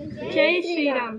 जय श्रीराम.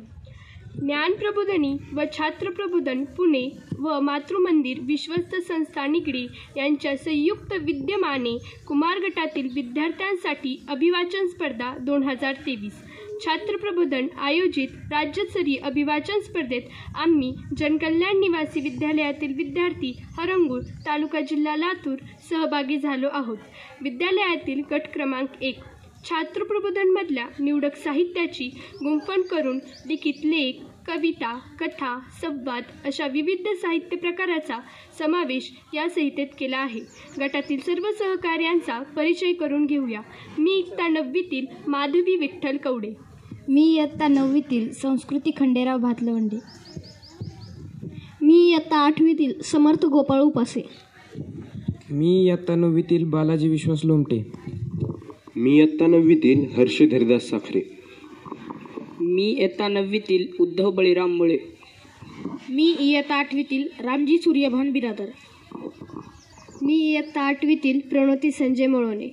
ज्ञानप्रबोधिनी व छात्रप्रबोधन पुणे व मातृमंदिर विश्वस्त संस्था निगडी यांच्या संयुक्त विद्यमाने कुमार गटातील विद्यार्थ्यांसाठी अभिवाचन स्पर्धा 2023 छात्रप्रबोधन आयोजित राज्यस्तरीय अभिवाचन स्पर्धेत आम्ही जनकल्याण निवासी विद्यालयातील विद्यार्थी हरंगूळ तालुका जिल्हा लातूर सहभागी झालो आहोत. विद्यालयातील गट क्रमांक 1 छात्रप्रबोधनमधल्या निवडक साहित्याची गुंफण करून लिखित लेख, कविता, कथा, संवाद अशा विविध साहित्य प्रकाराचा समावेश या संहितेत केला आहे. गटातील सर्व सहकार्यांचा परिचय करून घेऊया. मी इयत्ता 9वीतील माधवी विठ्ठल कवडे. मी इयत्ता 9वीतील संस्कृती खंडेराव भातलवंडे. मी इयत्ता 8वीतील समर्थ गोपाळ उपासे. मी इयत्ता 9वीतील बालाजी विश्वास लोमटे. मी इयत्ता 9वीतील हर्षद हरिदास साखरे. मी इयत्ता 9वीतील उद्धव बळीराम मुळे. मी इयत्ता 8वीतील रामजी सूर्यभान बिरादर. मी इयत्ता 8वीतील प्रणोती संजय मळोने.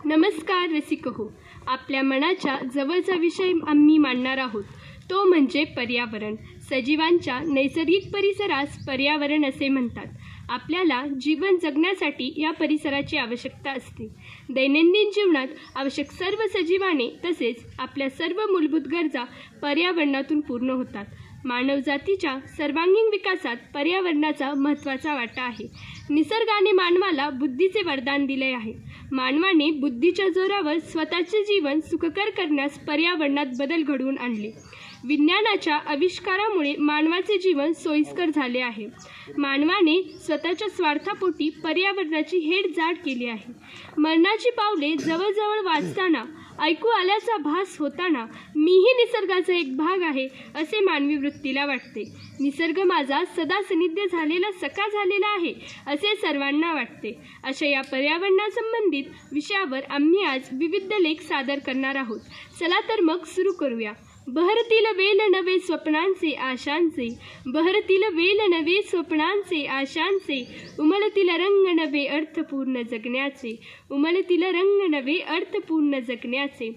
नमस्कार रसिक हो. आपल्या मनाच्या जवळचा विषय आम्ही मांडणार आहोत, तो म्हणजे पर्यावरण. सजीवांच्या नैसर्गिक परिसरास पर्यावरण असे म्हणतात. आपल्याला जीवन जगण्यासाठी या परिसराची आवश्यकता असते. दैनंदिन जीवनात आवश्यक सर्व सजीवाने तसेच आपल्या सर्व मूलभूत गरजा पर्यावरणातून पूर्ण होतात. मानवजातीच्या सर्वांगीण विकासात पर्यावरणाचा महत्त्वाचा वाटा आहे. निसर्गाने मानवाला बुद्धीचे वरदान दिले आहे. मानवाने बुद्धीच्या जोरावर स्वतःचे जीवन सुखकर करण्यास पर्यावरणात बदल घडवून आणले. विज्ञानाच्या आविष्कारामुळे मानवाचे जीवन सोयीस्कर झाले आहे. मानवाने स्वतःच्या स्वार्थापोटी पर्यावरणाची हेळसांड केली आहे. मरणाची पावले जवळजवळ वाचताना ऐकू आल्याचा भास होताना मीही निसर्गाचा एक भाग आहे असे मानवी वृत्तीला वाटते. निसर्ग माझा सदा सानिध्य झालेला सखा झालेला आहे असे सर्वांना वाटते. अशा या पर्यावरणासंबंधित विषयावर आम्ही आज विविध लेख सादर करणार आहोत. चला तर मग सुरू करूया. बहरतील वेल नवे स्वप्नांचे आशांचे, बहरतील वेल नवे स्वप्नांचे आशांचे, उमलतील रंग नवे अर्थपूर्ण जगण्याचे, उमलतील रंग नवे अर्थपूर्ण जगण्याचे.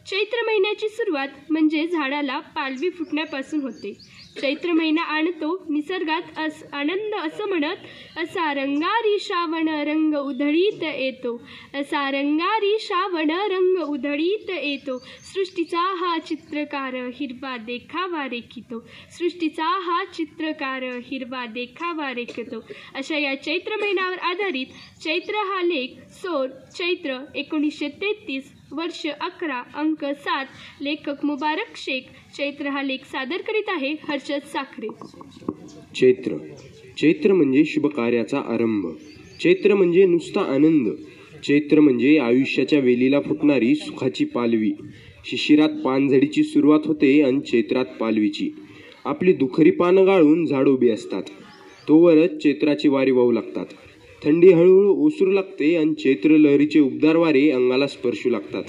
चैत्र महिन्याची सुरुवात म्हणजे झाडाला पालवी फुटण्यापासून होते. चैत्र महिना आणतो निसर्गात आनंद असं म्हणत, असा रंगारी श्रावण रंग उधळीत येतो, असा रंगारी श्रावण रंग उधळीत येतो. सृष्टीचा हा चित्रकार हिरवा देखावा रेखितो, सृष्टीचा हा चित्रकार हिरवा देखावा रेखितो. अशा या चैत्र महिन्यावर आधारित चैत्र हा लेख सोड चैत्र 1933 वर्ष 11 अंक 7 लेखक मुबारक शेख. चैत्र हा लेख सादर करीत आहे हर्षद साखरे. चैत्र. चैत्र म्हणजे शुभ कार्याचा आरंभ. चैत्र म्हणजे नुसता आनंद. चैत्र म्हणजे आयुष्याच्या वेलीला फुटणारी सुखाची पालवी. शिशिरात पानझडीची सुरुवात होते आणि चैत्रात पालवीची. आपली दुखरी पानं गाळून झाड उभी असतात. तोवरच चैत्राची वारी वाहू लागतात. थंडी हळूहळू ओसरू लागते आणि चैत्र लहरीचे उबदार वारे अंगाला स्पर्शू लागतात.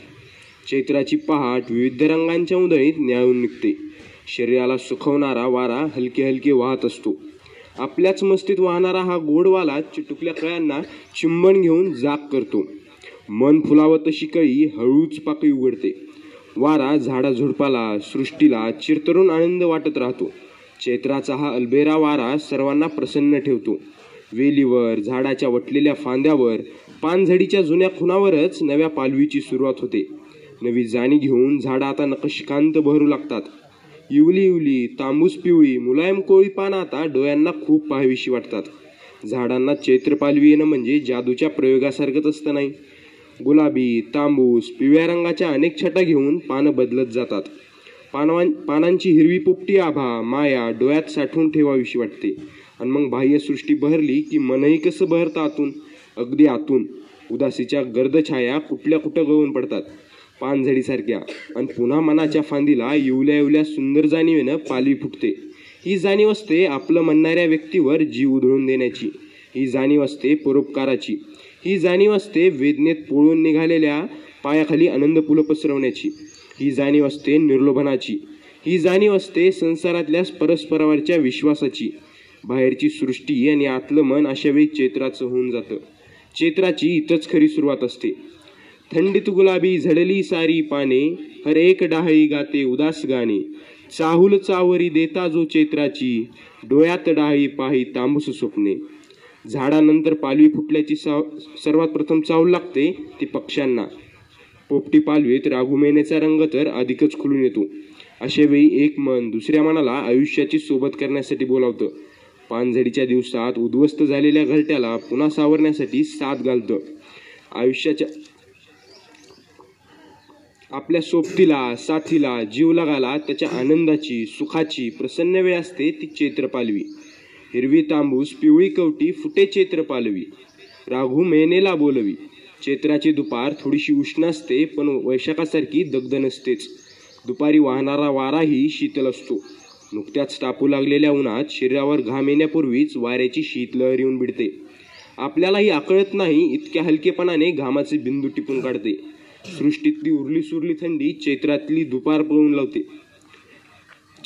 चैत्राची पहाट विविध रंगांच्या उधळीत न्याळून निघते. शरीराला सुखवणारा वारा हलके हलके वाहत असतो. आपल्याच मस्तीत वाहणारा हा गोडवाला चिटुकल्या कळ्यांना चुंबन घेऊन जाग करतो. मन फुलावं तशी कळी हळूच पाकळी उघडते. वारा झाडाझुडपाला सृष्टीला चिरतरून आनंद वाटत राहतो. चैत्राचा हा अलबेरा वारा सर्वांना प्रसन्न ठेवतो. वेलीवर, झाडाच्या वटलेल्या फांद्यावर, पानझडीच्या जुन्या खुणावरच नव्या पालवीची सुरुवात होते. नवी जाणी घेऊन झाडं आता नकशिकांत बहरू लागतात. इवली इवली, तांबूस पिवळी, मुलायम कोळी पानं आता डोळ्यांना खूप पाहावीशी वाटतात. झाडांना चैत्र पालवी येणं म्हणजे जादूच्या प्रयोगासारखंच असतं नाही. गुलाबी, तांबूस, पिवळ्या रंगाच्या अनेक छटा घेऊन पानं बदलत जातात. पानांची हिरवी पोपटी आभा, माया डोळ्यात साठवून ठेवावीशी वाटते. आणि मग बाह्यसृष्टी बहरली की मनही कसं बहरतं आतून, अगदी आतून. उदासीच्या गर्दछाया कुठल्या कुठं गळून पडतात पानझडीसारख्या. आणि पुन्हा मनाच्या फांदीला येवल्या येवल्या सुंदर जाणीवेनं पालवी फुटते. ही जाणीव असते आपलं म्हणणाऱ्या व्यक्तीवर जीव उधळून देण्याची. ही जाणीव असते परोपकाराची. ही जाणीव असते वेदनेत पोळून निघालेल्या पायाखाली आनंद पुलं पसरवण्याची. ही जाणीव असते निर्लोभनाची. ही जाणीव असते संसारातल्या परस्परावरच्या विश्वासाची. बाहेरची सृष्टी आणि आतलं मन अशा वेळी चैत्राचं होऊन जातं. चैत्राची इथंच खरी सुरुवात असते. थंडीत गुलाबी झडली सारी पाने, हर एक डाहळी गाते उदास गाणे. चाहुल चावरी देता जो चैत्राची, डोळ्यात डाहळी पाही तांबूस स्वप्ने. झाडानंतर पालवी फुटल्याची सर्वात प्रथम चाहूल लागते ती पक्ष्यांना. पोपटी पालवीत राघुमेनेचा रंग तर अधिकच खुलून येतो. अशावेळी एक मन दुसऱ्या मनाला आयुष्याची सोबत करण्यासाठी बोलावतं. पानझडीच्या दिवसात उद्ध्वस्त झालेल्या घरट्याला पुन्हा सावरण्यासाठी साथ घालतं. आयुष्याच्या आपल्या सोबतीला साथीला जीव लागाला त्याच्या आनंदाची सुखाची प्रसन्न वेळ असते ती चैत्र पालवी. हिरवी तांबूस पिवळी कवटी फुटे चैत्र पालवी, राघू मेनेला बोलवी. चैत्राची दुपार थोडीशी उष्ण असते पण वैशाखासारखी दगद नसतेच. दुपारी वाहणारा वाराही शीतल असतो. नुकत्याच तापू लागलेल्या उन्हात शरीरावर घाम येण्यापूर्वीच वाऱ्याची शीतलहर येऊन भिडते. आपल्यालाही आकळत नाही इतक्या हलकेपणाने घामाचे बिंदू टिपून काढते. सृष्टीतली उरली सुरली थंडी चैत्रातली दुपार पळून लावते.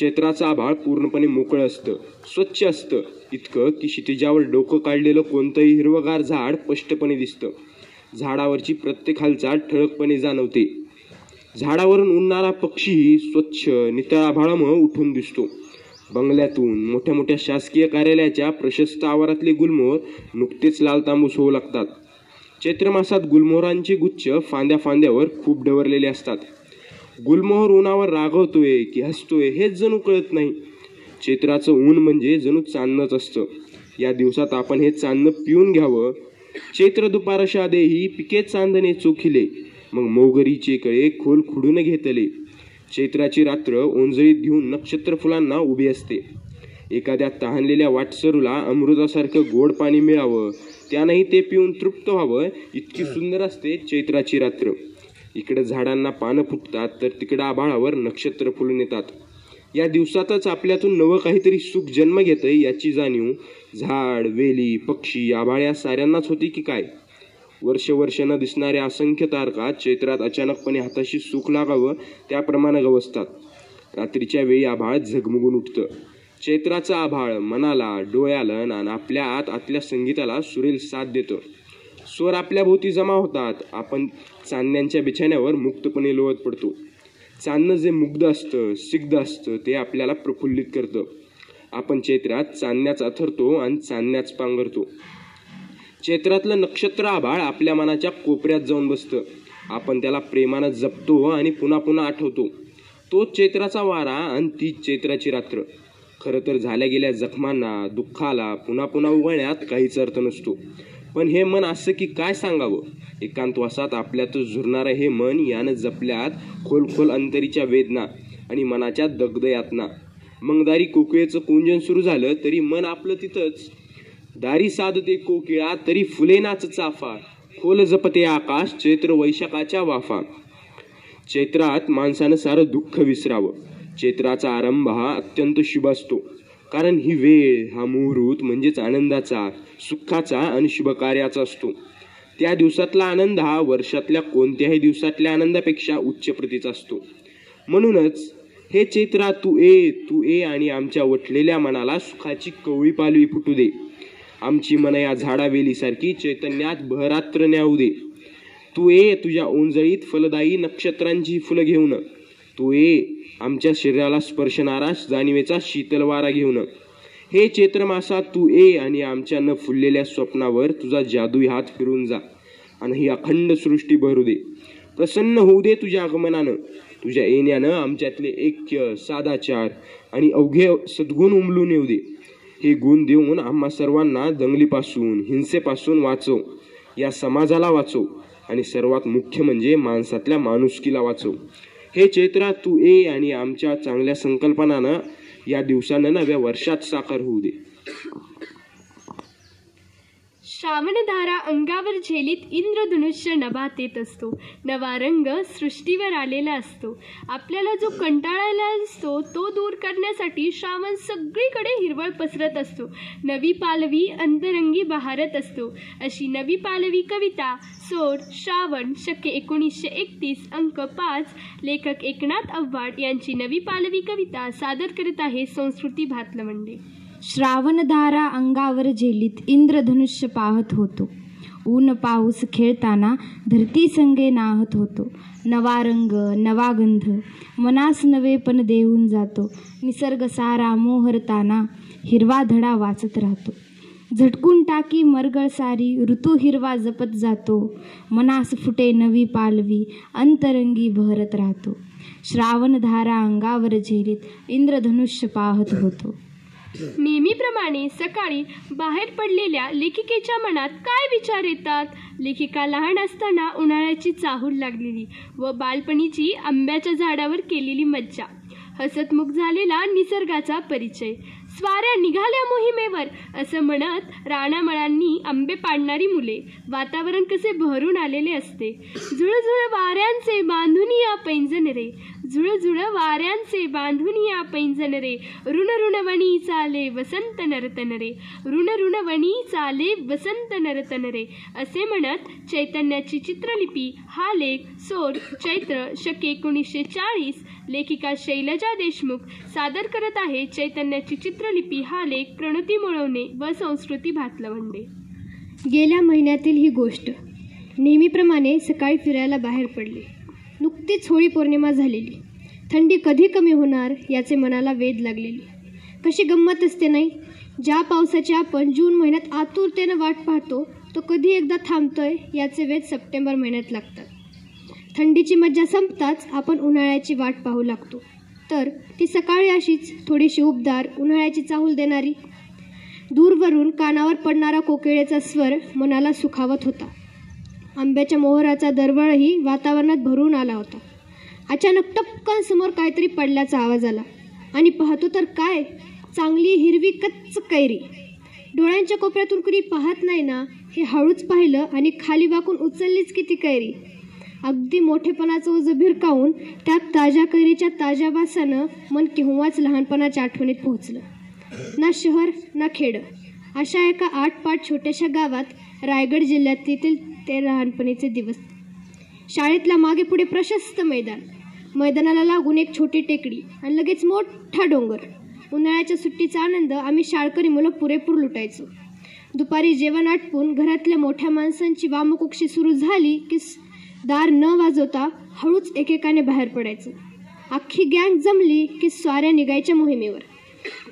चैत्राचं आभाळ पूर्णपणे मोकळं असतं, स्वच्छ असतं, इतकं की क्षितिजावर डोकं काढलेलं कोणतंही हिरवगार झाड स्पष्टपणे दिसतं. झाडावरची प्रत्येक हालचाल ठळकपणे जाणवते. झाडावरून उडणारा पक्षीही स्वच्छ नितळ आभाळामुळे उठून दिसतो. बंगल्यातून मोठ्या मोठ्या शासकीय कार्यालयाच्या प्रशस्त आवारातले गुलमोहर नुकतेच लाल तांबूस होऊ लागतात. चैत्र मासात गुलमोहरांचे गुच्छ फांद्या फांद्यावर खूप डवरलेले असतात. गुलमोहर उन्हावर रागवतोय की हसतोय हेच जणू कळत नाही. चैत्राचं ऊन म्हणजे जणू चांदणंच असतं. या दिवसात आपण हे चांदणं पिऊन घ्यावं. चैत्र दुपारशा देही पिके चांदणे चोखिले, मग मोगरीचे कळे खोल खुडून घेतले. चैत्राची रात्र ओंजळीत घेऊन नक्षत्र फुलांना उभी असते. एखाद्या तहानलेल्या वाटसरूला अमृतासारखं गोड पाणी मिळावं, त्यानंही ते पिऊन तृप्त व्हावं इतकी सुंदर असते चैत्राची रात्र. इकडं झाडांना पानं फुटतात तर तिकडं आभाळावर नक्षत्र फुलून येतात. या दिवसातच आपल्यातून नवं काहीतरी सुख जन्म घेतंय याची जाणीव झाड, वेली, पक्षी, आभाळ या साऱ्यांनाच होती की काय? वर्ष न दिसणाऱ्या असंख्य तारका चैत्रात अचानकपणे हाताशी सुख लागावं त्याप्रमाणे गवसतात. रात्रीच्या वेळी आभाळ झगमगून उठतं. चैत्राचं आभाळ मनाला, डोळ्याला आणि आपल्या आतल्या संगीताला सुरेल साथ देतं. स्वर आपल्या भोवती जमा होतात. आपण चांदण्यांच्या बिछाण्यावर मुक्तपणे लोळत पडतो. चांदणं जे मुग्ध असतं, सिग्ध असतं ते आपल्याला प्रफुल्लित करतं. आपण चैत्रात चांदण्याच अथरतो आणि चांदण्याच पांघरतो. चैत्रातलं नक्षत्र आभाळ आपल्या मनाच्या कोपऱ्यात जाऊन बसतं. आपण त्याला प्रेमानं जपतो आणि पुन्हा पुन्हा आठवतो. तोच चैत्राचा वारा आणि तीच चैत्राची रात्र. खरं तर झाल्या गेल्या जखमांना, दुःखाला पुन्हा पुन्हा उगळण्यात काहीच अर्थ नसतो. पण हे मन असं की काय सांगावं. एकांतवासात आपल्यातच झुरणारं हे मन यानं जपल्यात खोल खोल अंतरीच्या वेदना आणि मनाच्या दग्ध यातना. मग दारी कोकिळेचं कुंजन सुरू झालं तरी मन आपलं तिथंच. दारी साधते कोकिळा तरी फुलेनाच चाफा, खोल जपते आकाश चैत्र वैशाखाच्या वाफा. चैत्रात माणसानं सारं दुःख विसरावं. चैत्राचा आरंभ हा अत्यंत शुभ असतो. कारण ही वेळ, हा मुहूर्त म्हणजेच आनंदाचा, सुखाचा आणि शुभकार्याचा असतो. त्या दिवसातला आनंद हा वर्षातल्या कोणत्याही दिवसातल्या आनंदापेक्षा उच्च प्रतीचा असतो. म्हणूनच हे चैत्रा तू ये आणि आमच्या वटलेल्या मनाला सुखाची कवळी पालवी फुटू दे. आमची मन या झाडावेलीसारखी चैतन्यात बहरात्र न्यावू दे. तू ये तुझ्या ओंजळीत फलदायी नक्षत्रांची फुलं घेऊन. तू ये आमच्या शरीराला स्पर्शणारा जाणीवेचा शीतल वारा घेऊन. हे चैत्र मासात तू ये आणि आमच्या न फुललेल्या स्वप्नावर तुझा जादुई हात फिरून जा आणि ही अखंड सृष्टी भरू दे. प्रसन्न होऊ दे तुझ्या आगमनानं. तुझ्या येण्यानं आमच्यातले ऐक्य, सादाचार आणि अवघे सद्गुण उमलून येऊ दे. हे गुण देऊन आम्हा सर्वांना दंगलीपासून, हिंसेपासून वाचव. या समाजाला वाचव आणि सर्वात मुख्य म्हणजे माणसातल्या माणुसकीला वाचव. हे चैत्रा तू ये आणि आमच्या चांगल्या संकल्पनानं या दिवसानं नव्या वर्षात साकार होऊ दे. श्रावणधारा अंगावर झेलीत इंद्रधनुष्य नभात येत असतो. नवा रंग सृष्टीवर आलेला असतो. आपल्याला जो कंटाळायला असतो तो दूर करण्यासाठी श्रावण सगळीकडे हिरवळ पसरत असतो. नवी पालवी अंतरंगी बहारत असतो. अशी नवी पालवी कविता सोड श्रावण शके 1931 अंक 5 लेखक एकनाथ आव्हाड यांची नवी पालवी कविता सादर करत आहे संस्कृती भातलवंडे. श्रावणधारा अंगावर झेलीत इंद्रधनुष्य पाहत होतो. ऊन पाऊस खेळताना धरती संगे नाहत होतो. नवा रंग नवा गंध मनास नवे पण देऊन जातो. निसर्ग सारा मोहरताना हिरवा धडा वाचत राहतो. झटकून टाकी मरगळ सारी ऋतू हिरवा जपत जातो. मनास फुटे नवी पालवी अंतरंगी बहरत राहतो. श्रावण धारा अंगावर झेलीत इंद्रधनुष्य पाहत होतो. नेहमीप्रमाणे सकाळी बाहेर पडलेल्या लेखिकेच्या मनात काय विचार येतात? लेखिका लहान असताना उन्हाळ्याची चाहूल लागलेली व बालपणीची आंब्याच्या झाडावर केलेली मज्जा, हसतमुख झालेला निसर्गाचा परिचय, स्वाऱ्या निघाल्या मोहिमेवर असं म्हणत राणामळांनी आंबे पाडणारी मुले, वातावरण कसे बहरून आलेले असते. झुळझुळ वाऱ्यांचे बांधून या पैंजण रे, झुळझुळ वाऱ्यांचे बांधून या पैंजण रे, ऋण ऋणवणी चाले वसंत नर्तन रे, ऋण ऋणवणी चाले वसंत नर्तन रे असे म्हणत चैतन्याची चित्रलिपी हा लेख सोड चैत्र शके 1940 लेखिका शैलजा देशमुख सादर करत आहे. चैतन्याची चित्रलिपी हा लेख प्रणती मुळवणे व संस्कृती भातलवंडे. गेल्या महिन्यातील ही गोष्ट. नेहमीप्रमाणे सकाळी फिरायला बाहेर पडले. नुकतीच होळी पौर्णिमा झालेली. थंडी कधी कमी होणार याचे मनाला वेध लागलेली. कशी गंमत असते नाही, ज्या पावसाची आपण जून महिन्यात आतुरतेनं वाट पाहतो तो कधी एकदा थांबतोय याचे वेध सप्टेंबर महिन्यात लागतात. थंडीची मज्जा संपताच आपण उन्हाळ्याची वाट पाहू लागतो. तर ती सकाळी अशीच थोडीशी उबदार, उन्हाळ्याची चाहूल देणारी. दूरवरून कानावर पडणारा कोकिळेचा स्वर मनाला सुखावत होता. आंब्याच्या मोहराचा दरवळही वातावरणात भरून आला होता. अचानक टपकन समोर काहीतरी पडल्याचा आवाज आला आणि पाहतो तर काय, चांगली हिरवी कच्च कैरी. डोळ्यांच्या कोपऱ्यातून कुणी पाहत नाही ना हे हळूच पाहिलं आणि खाली वाकून उचललीच की ती कैरी. अगदी मोठेपणाचं ओझं भिरकावून त्यात ताज्या कैरीच्या ताज्या वासानं मन केव्हाच लहानपणाच्या आठवणीत पोहोचलं. ना शहर ना खेडं, अशा एका 8-5 छोट्याशा गावात रायगड जिल्ह्यातील ते लहानपणीचे दिवस. शाळेतल्या मागे पुढे प्रशस्त मैदान, मैदानाला लागून एक छोटी टेकडी आणि लगेच मोठा डोंगर. उन्हाळ्याच्या सुट्टीचा आनंद आम्ही शाळकरी मुलं पुरेपूर लुटायचो. दुपारी जेवण आटपून घरातल्या मोठ्या माणसांची वामकुक्षी सुरू झाली की दार न वाजवता हळूच एकेकाने बाहेर पडायचं. अख्खी गँग जमली की स्वाऱ्या निघायच्या मोहिमेवर.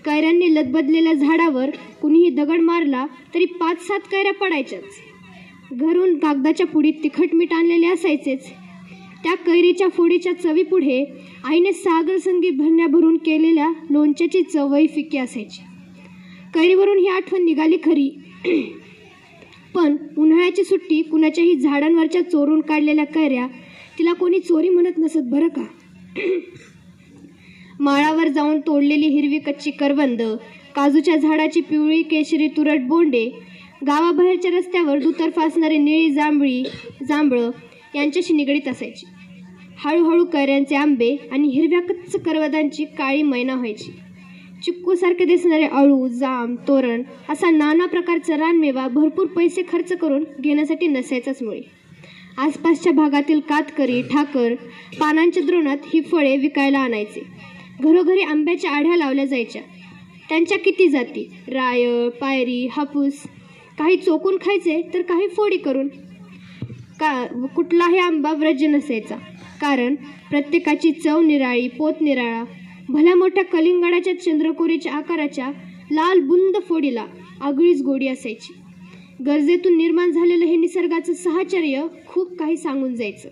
कैऱ्यांनी लदबदलेल्या झाडावर कुणीही दगड मारला तरी 5-7 कैऱ्या पडायच्याच. घरून कागदाच्या पुडीत तिखट मीठ आणलेले असायचेच. त्या कैरीच्या फोडीच्या चवीपुढे आईने सागरसंगी भरण्या भरून केलेल्या लोणच्याची चवही फिकी असायची. कैरीवरून ही आठवण निघाली खरी, पण उन्हाळ्याची सुट्टी कुणाच्याही झाडांवरच्या चोरून काढलेल्या कैऱ्या तिला कोणी चोरी म्हणत नसत बरं का. माळावर जाऊन तोडलेली हिरवी कच्ची करवंद, काजूच्या झाडाची पिवळी केशरी तुरट बोंडे, गावाबाहेरच्या रस्त्यावर दुतर्फा असणारी निळी जांभळं यांच्याशी निगडीत असायची. हळूहळू कैऱ्यांचे आंबे आणि हिरव्या कच्च करवंदांची काळी मैना व्हायची. चिक्कूसारखे दिसणारे अळू, जाम, तोरण असा नाना प्रकारचा रानमेवा भरपूर पैसे खर्च करून घेण्यासाठी नसायचाच मुळे. आसपासच्या भागातील कातकरी, ठाकर पानांच्या द्रोणात ही फळे विकायला आणायचे. घरोघरी आंब्याच्या आढ्या लावल्या जायच्या. त्यांच्या किती जाती, राय, पायरी, हापूस. काही चोकून खायचे तर काही फोडी करून. कुठलाही आंबा व्रज नसायचा, कारण प्रत्येकाची चव निराळी, पोत निराळा. भल्या मोठ्या कलिंगडाच्या चंद्रकोरीच्या आकाराच्या लाल बुंद फोडीला आगळीच गोडी असायची. गरजेतून निर्माण झालेलं हे निसर्गाचं साहचर्य खूप काही सांगून जायचं.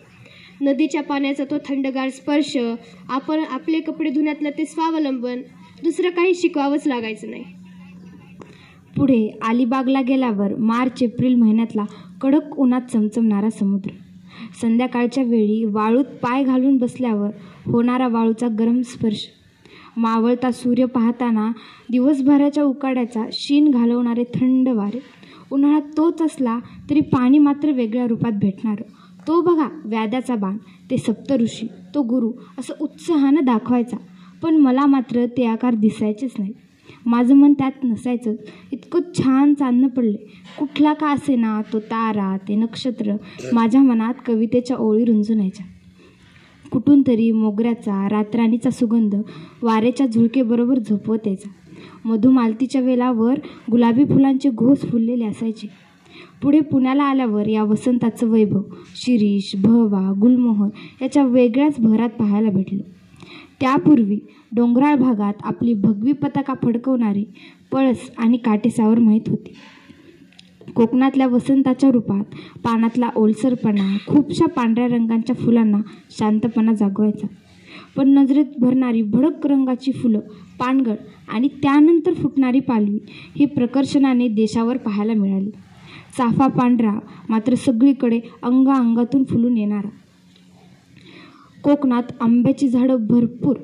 नदीच्या पाण्याचा तो थंडगार स्पर्श, आपण आपले कपडे धुण्यातलं ते स्वावलंबन, दुसरं काही शिकवावंच लागायचं नाही. पुढे अलिबागला गेल्यावर मार्च-एप्रिल महिन्यातला कडक उन्हात चमचमणारा समुद्र, संध्याकाळच्या वेळी वाळूत पाय घालून बसल्यावर होणारा वाळूचा गरम स्पर्श, मावळता सूर्य पाहताना दिवसभराच्या उकाड्याचा शीन घालवणारे थंड वारे. उन्हाळ्यात तोच असला तरी पाणी मात्र वेगळ्या रूपात भेटणारं. तो बघा व्याद्याचा बाण, ते सप्तऋषी, तो गुरु असं उत्साहानं दाखवायचा, पण मला मात्र ते आकार दिसायचेच नाही. माझं मन त्यात नसायचंच. इतकं छान चांदणं पडले, कुठला का असेना तो तारा, ते नक्षत्र माझ्या मनात कवितेच्या ओळी रुंजून यायच्या. कुठून तरी मोगऱ्याचा, रातराणीचा सुगंध वाऱ्याच्या झुळकेबरोबर झोपवत यायचा. मधुमालतीच्या वेलावर गुलाबी फुलांचे घोस फुललेले असायचे. पुढे पुण्याला आल्यावर या वसंताचं वैभव शिरीष, भवा, गुलमोहर याच्या वेगळ्याच भरात पाहायला भेटलं. त्यापूर्वी डोंगराळ भागात आपली भगवी पताका फडकवणारी पळस आणि काटेसावर माहीत होती. कोकणातल्या वसंताच्या रूपात पानातला ओलसरपणा खूपशा पांढऱ्या रंगांच्या फुलांना शांतपणा जागवायचा. पण नजरेत भरणारी भडक रंगाची फुलं, पानगळ आणि त्यानंतर फुटणारी पालवी ही प्रकर्षणाने देशावर पाहायला मिळाली. चाफा पांढरा मात्र सगळीकडे अंगातून फुलून येणारा. कोकणात आंब्याची झाडं भरपूर,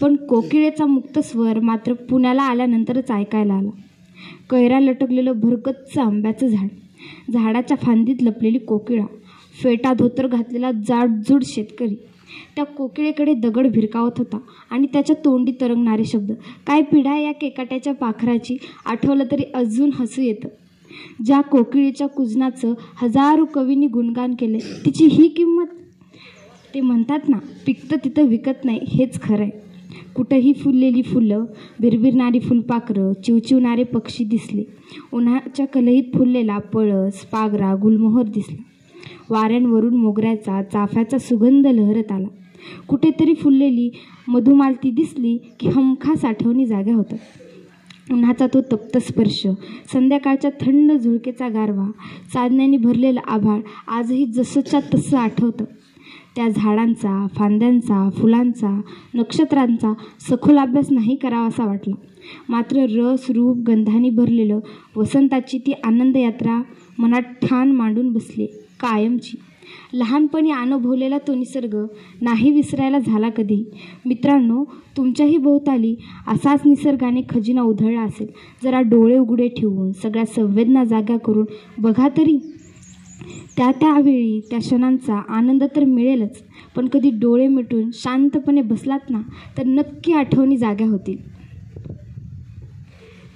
पण कोकिळेचा मुक्त स्वर मात्र पुण्याला आल्यानंतरच ऐकायला आला. कैऱ्या लटकलेलं भरगच्च आंब्याचं झाड, झाडाच्या फांदीत लपलेली कोकिळा, फेटा धोतर घातलेला जाडजूड शेतकरी. त्या कोकिळेकडे दगड भिरकावत होता आणि त्याच्या तोंडी तरंगणारे शब्द. काय पिढा या केकाट्याच्या पाखराची, आठवलं तरी अजून हसू येतं. ज्या कोकिळीच्या कुजनाचं हजारो कवींनी गुणगान केले, तिची ही किंमत. ते म्हणतात ना, पिकतं तिथं विकत नाही, हेच खरं आहे. कुठंही फुललेली फुलं, बिरबिरणारी फुलपाखरं, चिवचिवणारे पक्षी दिसले. उन्हाच्या कलईत फुललेला पळस, पागरा, गुलमोहर दिसला. वाऱ्यांवरून मोगऱ्याचा, चाफ्याचा सुगंध लहरत आला. कुठेतरी फुललेली मधुमालती दिसली की हमखास आठवणी जाग्या होतात. उन्हाचा तो तप्त स्पर्श, संध्याकाळच्या थंड झुळकेचा गारवा, चांदण्याने भरलेलं आभाळ आजही जसंच्या तसं आठवतं. त्या झाडांचा, फांद्यांचा, फुलांचा, नक्षत्रांचा सखोल अभ्यास नाही करावासा वाटला. मात्र रस, रूप, गंधाने भरलेलं वसंताची ती आनंद यात्रा मनात ठाण मांडून बसली, कायमची. लहानपणी अनुभवलेला तो निसर्ग नाही विसरायला झाला कधी. मित्रांनो, तुमच्याही भोवताली असाच निसर्गाने खजिना उधळला असेल. जरा डोळे उघडे ठेवून सगळ्या संवेदना जाग्या करून बघा तरी. त्यावेळी त्या क्षणांचा आनंद तर मिळेलच, पण कधी डोळे मिटून शांतपणे बसलात ना तर नक्की आठवणी जाग्या होतील.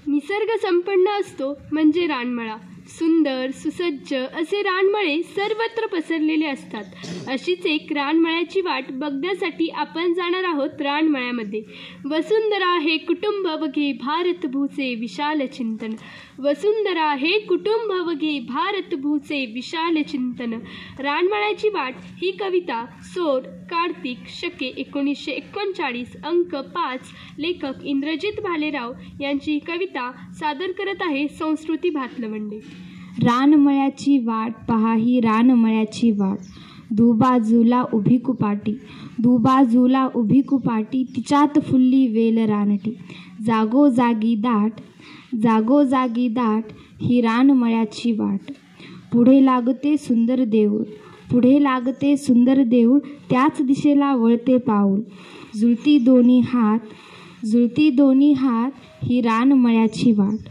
निसर्ग संपन्न असतो म्हणजे रानमळा. सुंदर सुसज्ज असे रानमळे सर्वत्र पसरलेले असतात. अशीच एक रानमळ्याची वाट बघण्यासाठी आपण जाणार आहोत रानमळ्यामध्ये. वसुंधरा हे कुटुंब बघे भारतभूचे विशाल चिंतन. वसुंधरा हे कुटुंब बघे भारतभूचे विशाल चिंतन. रानमळ्याची वाट ही कविता सोड कार्तिक शके 1939 अंक 5. लेखक इंद्रजित भालेराव यांची ही कविता सादर करत आहे संस्कृती भातलवंडे. रानमळ्याची वाट पहा ही रानमळ्याची वाट, दुबाजूला उभी कुपाटी, दुबाजूला उभी कुपाटी, तिच्यात फुल्ली वेल रानटी. जागोजागी दाट, जागोजागी दाट ही रानमळ्याची वाट. पुढे लागते सुंदर देऊळ, पुढे लागते सुंदर देऊळ, त्याच दिशेला वळते पाऊल. जुळती दोन्ही हात, जुळती दोन्ही हात ही रानमळ्याची वाट.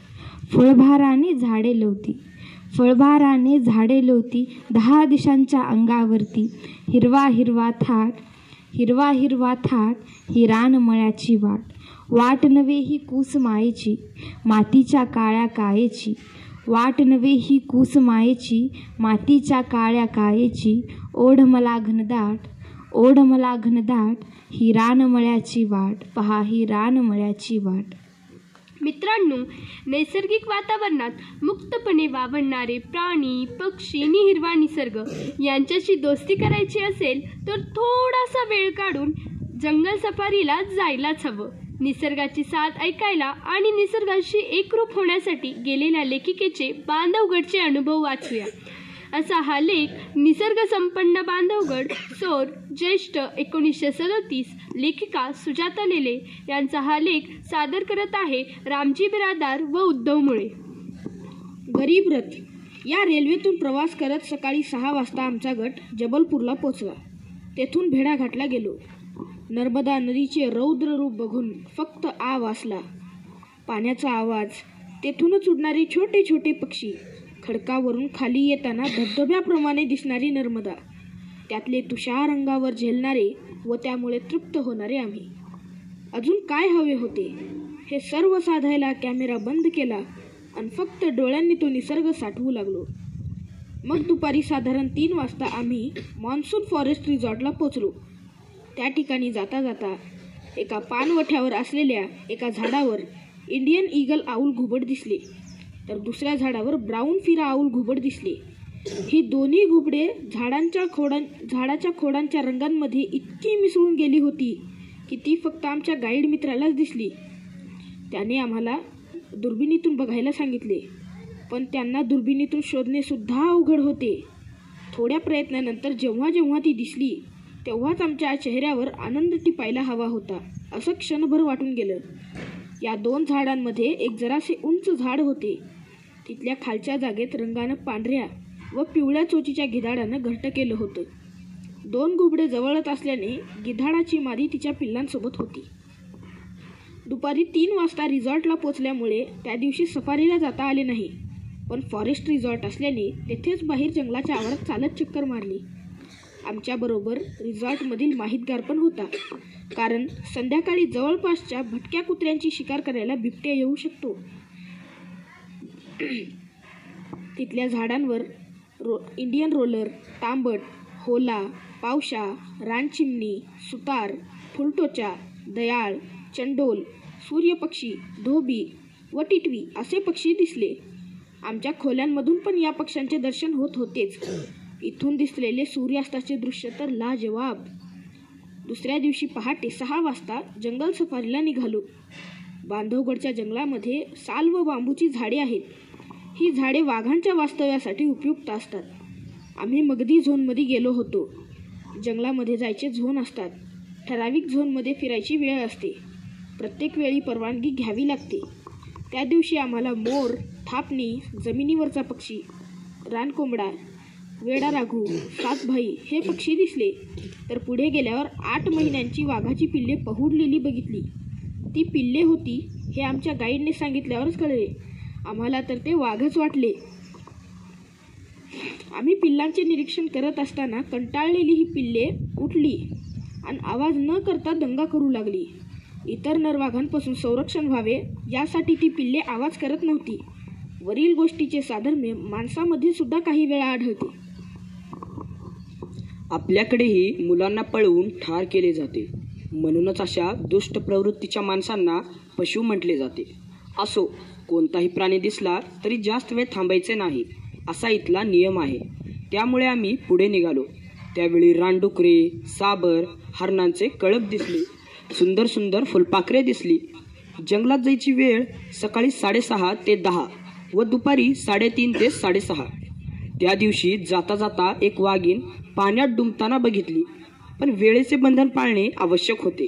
फळभाराने झाडे लवती, फळभाराने झाडे लवती, 10 दिशांच्या अंगावरती. हिरवा हिरवा थाट, हिरवा हिरवा थाट ही रानमळ्याची वाट. वाट नव्हे ही कूस मायेची, मातीच्या काळ्या कायेची. वाट नव्हे ही कूस मायेची, मातीच्या काळ्या कायेची. ओढ मला घनदाट, ओढ मला घनदाट ही रानमळ्याची वाट. पहा ही रानमळ्याची वाट. मित्रांनो, नैसर्गिक वातावरणात मुक्तपणे वावरणारे प्राणी, पक्षी आणि हिरवा निसर्ग यांच्याशी दोस्ती करायची असेल तर थोडासा वेळ काढून जंगल सफारीला जायलाच हवं. निसर्गाची साथ ऐकायला आणि निसर्गाशी एकरूप होण्यासाठी गेलेल्या लेखिकेचे बांधवगडचे अनुभव वाचूया. असा हा लेख निसर्ग संपन्न बांधवगड, सौर, ज्येष्ठ 1937. लेखिका सुजाता लेले यांचा हा लेख सादर करत आहे रामजी बिरादार व उद्धव मुळे. गरीब रथ या रेल्वेतून प्रवास करत सकाळी 6 वाजता आमचा गट जबलपूरला पोचला. तेथून भेडाघाटला गेलो. नर्मदा नदीचे रौद्र रूप बघून फक्त आ वासला. पाण्याचा आवाज, तेथूनच उडणारे छोटे छोटे पक्षी, खडकावरून खाली येताना धबधब्याप्रमाणे दिसणारी नर्मदा, त्यातले तुषार अंगावर झेलणारे व त्यामुळे तृप्त होणारे आम्ही. अजून काय हवे होते? हे सर्व साधायला कॅमेरा बंद केला आणि फक्त डोळ्यांनी तो निसर्ग साठवू लागलो. मग दुपारी साधारण 3 वाजता आम्ही मॉन्सून फॉरेस्ट रिसॉर्टला पोचलो. त्या ठिकाणी जाता जाता एका पानवठ्यावर असलेल्या एका झाडावर इंडियन ईगल आऊल घुबड दिसले. तर दुसऱ्या झाडावर ब्राऊन फिरा आऊल घुबड दिसले. ही दोन्ही घुबडे झाडाच्या खोडांच्या रंगांमध्ये इतकी मिसळून गेली होती की ती फक्त आमच्या गाईड मित्रालाच दिसली. त्याने आम्हाला दुर्बिणीतून बघायला सांगितले, पण त्यांना दुर्बिणीतून शोधणे सुद्धा अवघड होते. थोड्या प्रयत्नानंतर जेव्हा जेव्हा ती दिसली तेव्हाच आमच्या चेहऱ्यावर आनंद टिपायला हवा होता असं क्षणभर वाटून गेलं. या 2 झाडांमध्ये एक जरासे उंच झाड होते. तिथल्या खालच्या जागेत रंगानं पांढऱ्या व पिवळ्या चोचीच्या गिधाडानं घट्ट केलं होतं. 2 घुबडे जवळच असल्याने गिधाडाची मादी तिच्या पिल्लांसोबत होती. दुपारी 3 वाजता रिसॉर्टला पोचल्यामुळे त्या दिवशी सफारीला जाता आले नाही, पण फॉरेस्ट रिसॉर्ट असल्याने तेथेच बाहेर जंगलाच्या आवारात चालत चक्कर मारली. आमच्याबरोबर रिसॉर्टमधील माहितगार पण होता, कारण संध्याकाळी जवळपासच्या भटक्या कुत्र्यांची शिकार करायला बिबट्या येऊ शकतो. तिथल्या झाडांवर इंडियन रोलर, तांबट, होला, पावशा, रानचिमणी, सुतार, फुलटोचा, दयाळ, चंडोल, सूर्यपक्षी, धोबी व टिटवी असे पक्षी दिसले. आमच्या खोल्यांमधून पण या पक्ष्यांचे दर्शन होत होतेच. इथून दिसलेले सूर्यास्ताचे दृश्य तर लाजवाब. दुसऱ्या दिवशी पहाटे 6 वाजता जंगल सफारीला निघालो. बांधवगडच्या जंगलामध्ये साल व बांबूची झाडे आहेत. ही झाडे वाघांच्या वास्तव्यासाठी उपयुक्त असतात. आम्ही मगदी झोनमध्ये गेलो होतो. जंगलामध्ये जायचे झोन असतात. ठराविक झोनमध्ये फिरायची वेळ असते. प्रत्येक वेळी परवानगी घ्यावी लागते. त्या दिवशी आम्हाला मोर, थापणी, जमिनीवरचा पक्षी, रानकोंबडा, वेडा राघू, सातभाई हे पक्षी दिसले. तर पुढे गेल्यावर 8 महिन्यांची वाघाची पिल्ले पहुडलेली बघितली. ती पिल्ले होती हे आमच्या गाईडने सांगितल्यावरच कळले. आम्हाला तर ते वाघच वाटले. आम्ही पिल्लांचे निरीक्षण करत असताना कंटाळलेली ही पिल्ले उठली आणि आवाज न करता दंगा करू लागली. इतर नरवाघांपासून संरक्षण व्हावे यासाठी ती पिल्ले आवाज करत नव्हती. वरील गोष्टीचे साधर्म्य माणसामध्ये सुद्धा काही वेळा आढळते. आपल्याकडेही मुलांना पळवून ठार केले जाते. म्हणूनच अशा दुष्ट प्रवृत्तीच्या माणसांना पशु म्हटले जाते. असो, कोणताही प्राणी दिसला तरी जास्त वेळ थांबायचे नाही असा इथला नियम आहे. त्यामुळे आम्ही पुढे निघालो. त्यावेळी रानडुकरे, साबर, हरणांचे कळप दिसले. सुंदर सुंदर फुलपाखरे दिसली. जंगलात जायची वेळ सकाळी 6:30 ते 10 व दुपारी 3:30 ते 6:30. त्या दिवशी जाता जाता एक वाघीण पाण्यात डुंबताना बघितली, पण वेळेचे बंधन पाळणे आवश्यक होते.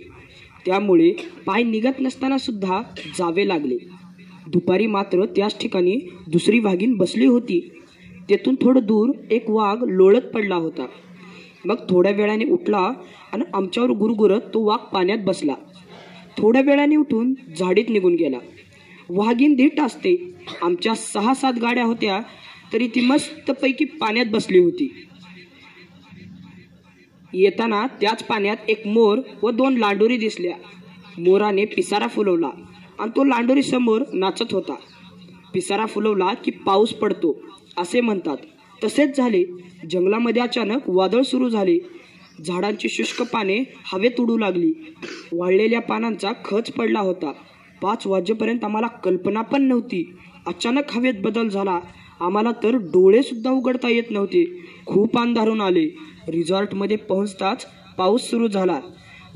त्यामुळे पाय निघत नसताना सुद्धा जावे लागले. दुपारी मात्र त्याच ठिकाणी दुसरी वाघीण बसली होती. तेथून थोडं दूर एक वाघ लोळत पडला होता. मग थोड्या वेळाने उठला आणि आमच्यावर गुरगुरत तो वाघ पाण्यात बसला. थोड्या वेळाने उठून झाडीत निघून गेला. वाघीण धीट असते. आमच्या 6-7 गाड्या होत्या तरी ती मस्तपैकी पाण्यात बसली होती. येताना त्याच पाण्यात एक मोर व 2 लांडोरी दिसल्या. मोराने पिसारा फुलवला आणि तो लांडोरी समोर नाचत होता. पिसारा फुलवला की पाऊस पडतो असे म्हणतात. तसेच झाले. जंगलामध्ये अचानक वादळ सुरू झाले. झाडांची शुष्क पाने हवेत उडू लागली. वाळलेल्या पानांचा खच पडला होता. 5 वाजेपर्यंत आम्हाला कल्पना पण नव्हती. अचानक हवेत बदल झाला. आम्हाला तर डोळे सुद्धा उघडता येत नव्हते. खूप अंधारून आले. रिसॉर्टमध्ये पोहोचताच पाऊस सुरू झाला.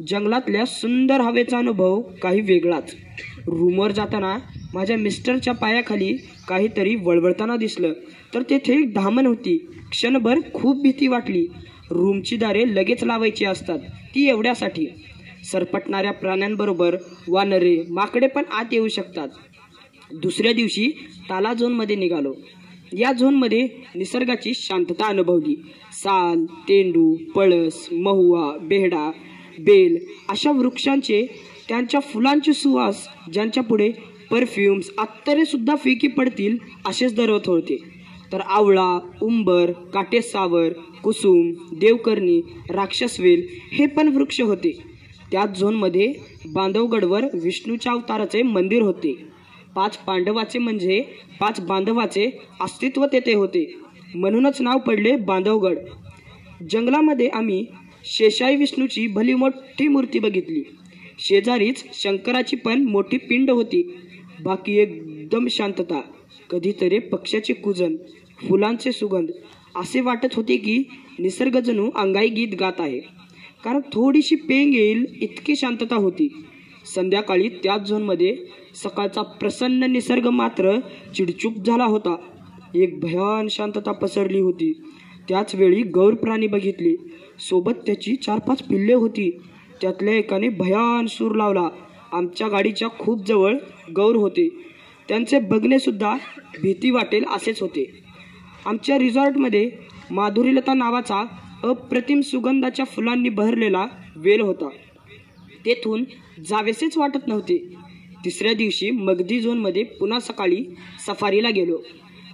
जंगलातल्या सुंदर हवेचा अनुभव काही वेगळाच. रूमवर जाताना माझ्या मिस्टरच्या पायाखाली काहीतरी वळवळताना दिसलं, तर तेथे एक धामण होती. क्षणभर खूप भीती वाटली. रूमची दारे लगेच लावायची असतात, ती एवढ्यासाठी. सरपटणाऱ्या प्राण्यांबरोबर वानरे, माकडे पण आत येऊ शकतात. दुसऱ्या दिवशी ताला झोनमध्ये निघालो. या झोनमध्ये निसर्गाची शांतता अनुभवली. साल, तेंडू, पळस, महुआ, बेहडा, बेल अशा वृक्षांचे, त्यांच्या फुलांचे सुवास ज्यांच्या पुढे परफ्युम्स, अत्तरे सुद्धा फिकी पडतील असेच दरवत होते. तर आवळा, उंबर, काटेसावर, कुसुम, देवकर्णी, राक्षसवेल हे पण वृक्ष होते. त्याच झोनमध्ये बांधवगडवर विष्णूच्या अवताराचे मंदिर होते. 5 पांडवाचे म्हणजे 5 बांधवाचे अस्तित्व तेथे होते. म्हणूनच नाव पडले बांधवगड. जंगलामध्ये आम्ही शेषाई विष्णूची भली मोठी मूर्ती बघितली. शेजारीच शंकराची पण मोठी पिंड होती. बाकी एक एकदम शांतता, कधीतरी पक्ष्याचे कूजन, फुलांचे सुगंध. असे वाटत होते की निसर्ग जणू अंगाई गीत गात आहे. कारण थोडीशी पेंग येईल इतकी शांतता होती. संध्याकाळी त्याच झोनमध्ये सकाळचा प्रसन्न निसर्ग मात्र चिडचूप झाला होता. एक भयान शांतता पसरली होती. त्याच वेळी गौर प्राणी बघितले. सोबत त्याची 4-5 पिल्ले होती. त्यातल्या एकाने भयान सूर लावला. आमच्या गाडीच्या खूप जवळ गौर होते. त्यांचे बघणे सुद्धा भीती वाटेल असेच होते. आमच्या रिसॉर्टमध्ये माधुरीलता नावाचा अप्रतिम सुगंधाच्या फुलांनी बहरलेला वेल होता. तेथून जावेसेच वाटत नव्हते. तिसऱ्या दिवशी मगधी झोनमध्ये पुन्हा सकाळी सफारीला गेलो.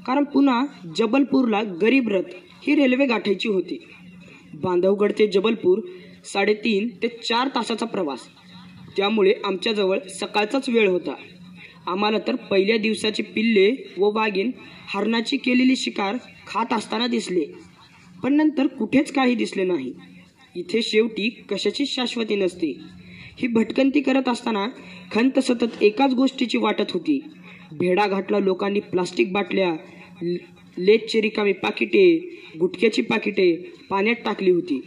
कारण पुन्हा जबलपूरला गरीब रथ ही रेल्वे गाठायची होती. बांधवगड ते जबलपूर 3.5 ते 4 तासाचा प्रवास. त्यामुळे आमच्याजवळ सकाळचाच वेळ होता. आम्हाला तर पहिल्या दिवसाची पिल्ले व वाघीण हरणाची केलेली शिकार खात असताना दिसले. पण नंतर कुठेच काही दिसले नाही. इथे शेवटी कशाची शाश्वती नसते. ही भटकंती करत असताना खंत सतत एकाच गोष्टीची वाटत होती. भेडाघाटला लोकांनी प्लास्टिक बाटल्या, लेजची रिकामी पाकिटे, गुटख्याची पाकिटे पाण्यात टाकली होती.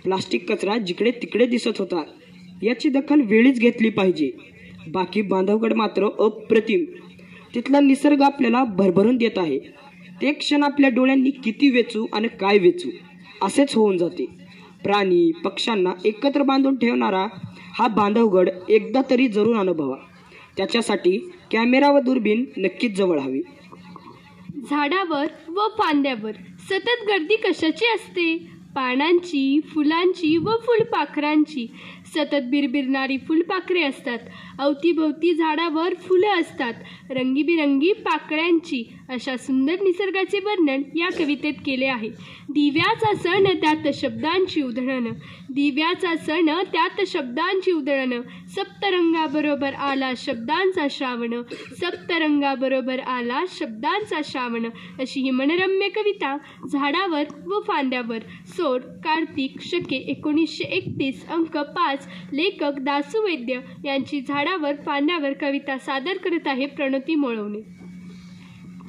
प्लास्टिक कचरा जिकडे तिकडे दिसत होता. याची दखल वेळीच घेतली पाहिजे. बाकी बांधवगड मात्र अप्रतिम. तिथला निसर्ग आपल्याला भरभरून देत आहे. ते क्षण आपल्या डोळ्यांनी किती वेचू आणि काय वेचू असेच होऊन जाते. प्राणी पक्ष्यांना एकत्र बांधून ठेवणारा हा बांधवगड एकदा तरी जरूर अनुभवा. त्याच्यासाठी कॅमेरा व दुर्बीण नक्कीच जवळ हवी. झाडावर व फांद्यावर सतत गर्दी कशाची असते? पानांची, फुलांची व फुलपाखरांची. सतत बिरबिरणारी फुलपाखरे असतात. अवतीभोवती झाडावर फुलं असतात. रंगीबिरंगी पाकळ्यांची. अशा सुंदर निसर्गाचे वर्णन या कवितेत केले आहे. दिव्याचा सण त्यात शब्दांची उधळण. दिव्याचा सण त्यात शब्दांची उधळण. सप्तरंगाबरोबर आला शब्दांचा श्रावण. सप्तरंगाबरोबर आला शब्दांचा श्रावण. अशी ही मनरम्य कविता झाडावर व फांद्यावर. सोड कार्तिक शके 1931 अंक 5. लेखक दासू वैद्य यांची झाडावर फांद्यावर कविता सादर करत आहे प्रणती मोळवणे.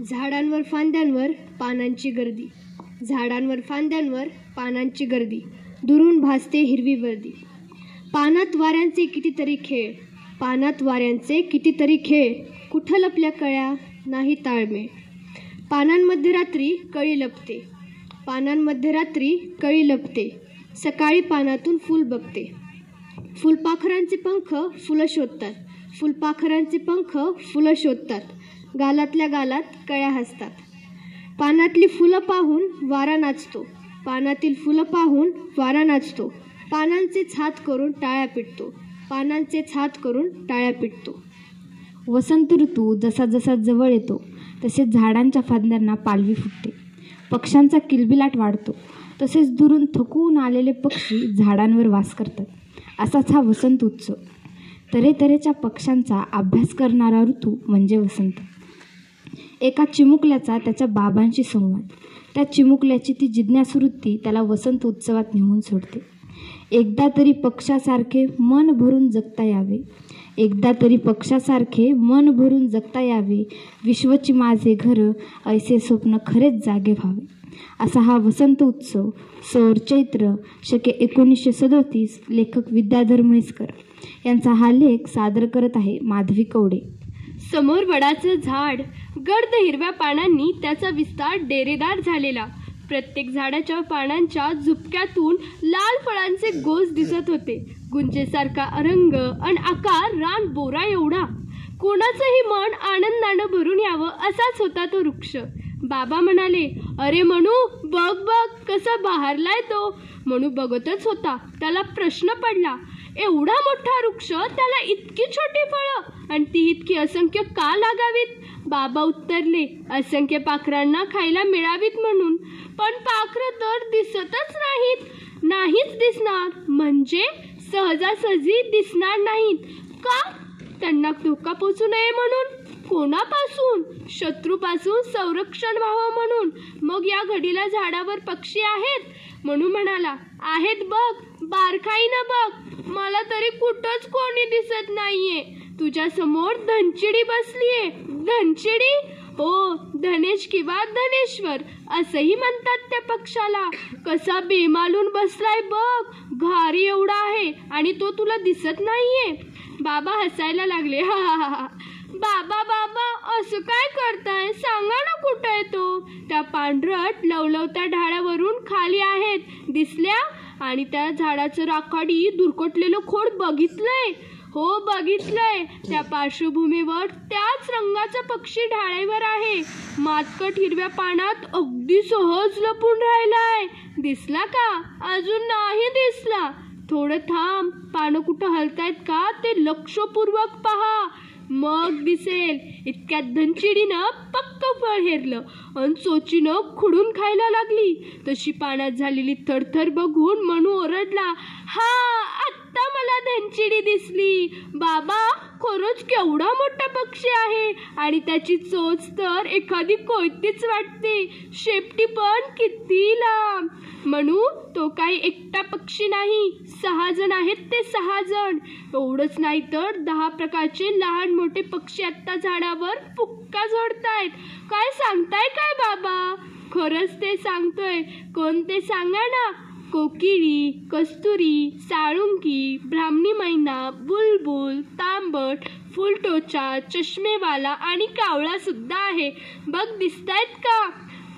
झाडांवर फांद्यांवर पानांची गर्दी. झाडांवर फांद्यांवर पानांची गर्दी. दुरून भासते हिरवी वर्दी. पानात वाऱ्यांचे कितीतरी खेळ. पानात वाऱ्यांचे कितीतरी खेळ. कुठं लपल्या कळ्या नाही ताळमेळ. पानांमध्ये रात्री कळी लपते. पानांमध्ये रात्री कळी लपते. सकाळी पानातून फूल बघते. फुलपाखरांचे पंख फुलं शोधतात. फुलपाखरांचे पंख फुलं शोधतात. गालातल्या गालात कळ्या हसतात. पानातली फुलं पाहून वारा नाचतो. पानातील फुलं पाहून वारा नाचतो. पानांचे छात करून टाळ्या पिटतो. पानांचे छात करून टाळ्या पिटतो. वसंत ऋतू जसा जसा जवळ येतो तसेच झाडांच्या फांद्यांना पालवी फुटते. पक्ष्यांचा किलबिलाट वाढतो. तसेच दुरून थकून आलेले पक्षी झाडांवर वास करतात. असाच हा वसंत उत्सव. तऱ्हेतऱ्हेच्या पक्ष्यांचा अभ्यास करणारा ऋतू म्हणजे वसंत. एका चिमुकल्याचा त्याच्या बाबांशी संवाद. त्या चिमुकल्याची ती जिज्ञासू वृत्ती त्याला वसंत उत्सवात नेऊन सोडते. एकदा तरी पक्षासारखे मन भरून जगता यावे. एकदा तरी पक्षासारखे मन भरून जगता यावे. विश्वची माझे घर ऐसे स्वप्न खरेच जागे व्हावे. असा हा वसंत उत्सव. सौर चैत्र शके 1937. लेखक विद्याधर म्हैसकर यांचा हा लेख सादर करत आहे माधवी कवडे. समोर वडाचं झाड. गर्द हिरव्या पानांनी त्याचा विस्तार डेरेदार झालेला. प्रत्येक झाडाच्या पानांच्या झुपक्यातून लाल फळांचे गोस दिसत होते. गुंजेसारखा रंग आणि आकार रान बोरा एवढा. कोणाचंही मन आनंदानं भरून यावं असाच होता तो वृक्ष. बाबा म्हणाले, अरे मनू बघ बघ कसा बहरलाय तो. मनू बघतच होता. त्याला प्रश्न पडला, एवढा मोठा वृक्ष त्याला इतकी छोटी फळं आणि ती इतकी असंख्य का लागावीत? बाबा उत्तरले, असंख्य पाखरांना खायला मिळावीत म्हणून. पण पाखरं तर दिसतच नाहीच दिसणार. म्हणजे सहजासहजी दिसणार नाहीत का? त्यांना धोका पोचू नये म्हणून. कोणापासून? शत्रूपासून संरक्षण व्हावं म्हणून. मग या घडीला झाडावर पक्षी आहेत? म्हणू म्हणाला, आहेत बघ, बारकाईनं बघ. मला तरी कुठंच कोणी दिसत नाहीये. तुझ्या समोर धनचिडी बसलीये. धनचिडी? हो, धनेश किंवा धनेश्वर असंही म्हणतात त्या पक्षाला. कसा बेमालून बसलाय बघ, घारी एवढा आहे आणि तो तुला दिसत नाहीये. बाबा हसायला लागले. हा हा हा. बाबा बाबा असं काय करताय, सांगा ना कुठं आहे तो. त्या पांढरट लवलवत्या ढाळावरून खाली आहेत, दिसल्या? आणि त्या झाडाचं राखाडी दुर्कटलेलं खोड बघितलंय? हो बघितलंय. त्या पार्श्वभूमीवर त्याच रंगाचा पक्षी ढाळीवर आहे. मातकट हिरव्या पानात अगदी सहज लपून राहिलाय. दिसला का? अजून नाही दिसला. थोडं थांब, पानं कुठं हलतायत का ते लक्षपूर्वक पहा, मग दिसेल. इतक्यात धनचिडीनं पक्क फळ हेरलं आणि चोचीनं खुडून खायला लागली. तशी पाण्यात झालेली थरथर बघून मनू ओरडला. हा, आत्ता मला धनचिडी दिसली. बाबा, खरंच केवढा मोठा पक्षी आहे आणि त्याची चोच तर एखादी कोयतीच वाटते. शेपटी पण किती लांब. म्हणू तो काही एकटा पक्षी नाही, 6 जण आहेत ते 6 जण. एवढंच नाही तर 10 प्रकारचे लहान मोठे पक्षी आत्ता झाडावर फुक्का झोडतायत. काय सांगताय काय बाबा? खरंच ते सांगतोय. कोण ते सांगा ना. कोकिळी, कस्तुरी, साळुंकी, ब्राह्मणी मैना, बुलबुल, तांबट, फुलटोचा, चष्मेवाला आणि कावळा सुद्धा आहे. बघ, दिसतायत का?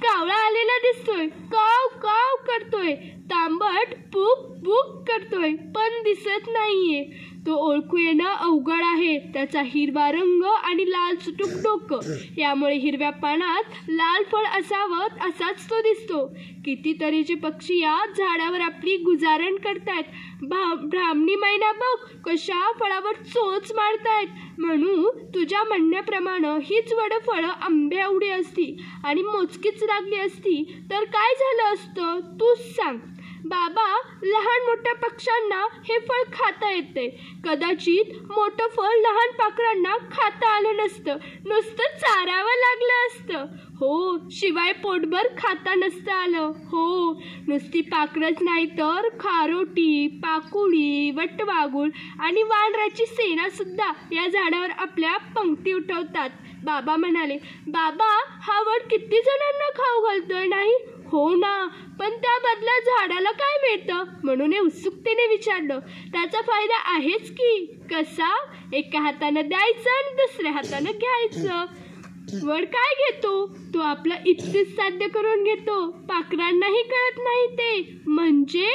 कावळा आलेला दिसतोय, काव काव करतोय. तांबट पुक पुक करतोय पण दिसत नाहीये. तो ओळखू येणं अवघड आहे. त्याचा हिरवा रंग आणि लाल चुटूक डोकं, यामुळे हिरव्या पानात लाल फळ असावं असाच तो दिसतो. कितीतरीचे पक्षी या झाडावर आपली गुजारण करतायत. ब्राह्मणी मैना बघ कशा फळावर चोच मारतायत. म्हणू तुझ्या म्हणण्याप्रमाणे हीच वडफळं आंब्या एवढी असती आणि मोजकीच लागली असती तर काय झालं असतं, तूच सांग. बाबा, लहान मोठ्या पक्ष्यांना हे फळ खाता येते. कदाचित मोठं फळ लहान पाखरांना खाता आलं नसतं, नुसतं चारावं लागलं असतं. हो, शिवाय पोटभर खाता नसतं आलं. हो, नुसती पाखरच नाही तर खारोटी, पाकुळी, वटवाघूळ आणि वानराची सेना सुद्धा या झाडावर आपल्या पंक्ती उठवतात. बाबा म्हणाले. बाबा, हा वड किती जणांना खाऊ घालतोय नाही? हो ना, पण त्या बदल्यात झाडाला काय मिळतं? म्हणून उत्सुकतेने विचारलं. त्याचा फायदा आहेच की. कसा? एका हातानं द्यायचं आणि दुसऱ्या हातानं घ्यायचं. वड काय घेतो? तो आपलं इच्छित साध्य करून घेतो. पाखरांनाही कळत नाही ते. म्हणजे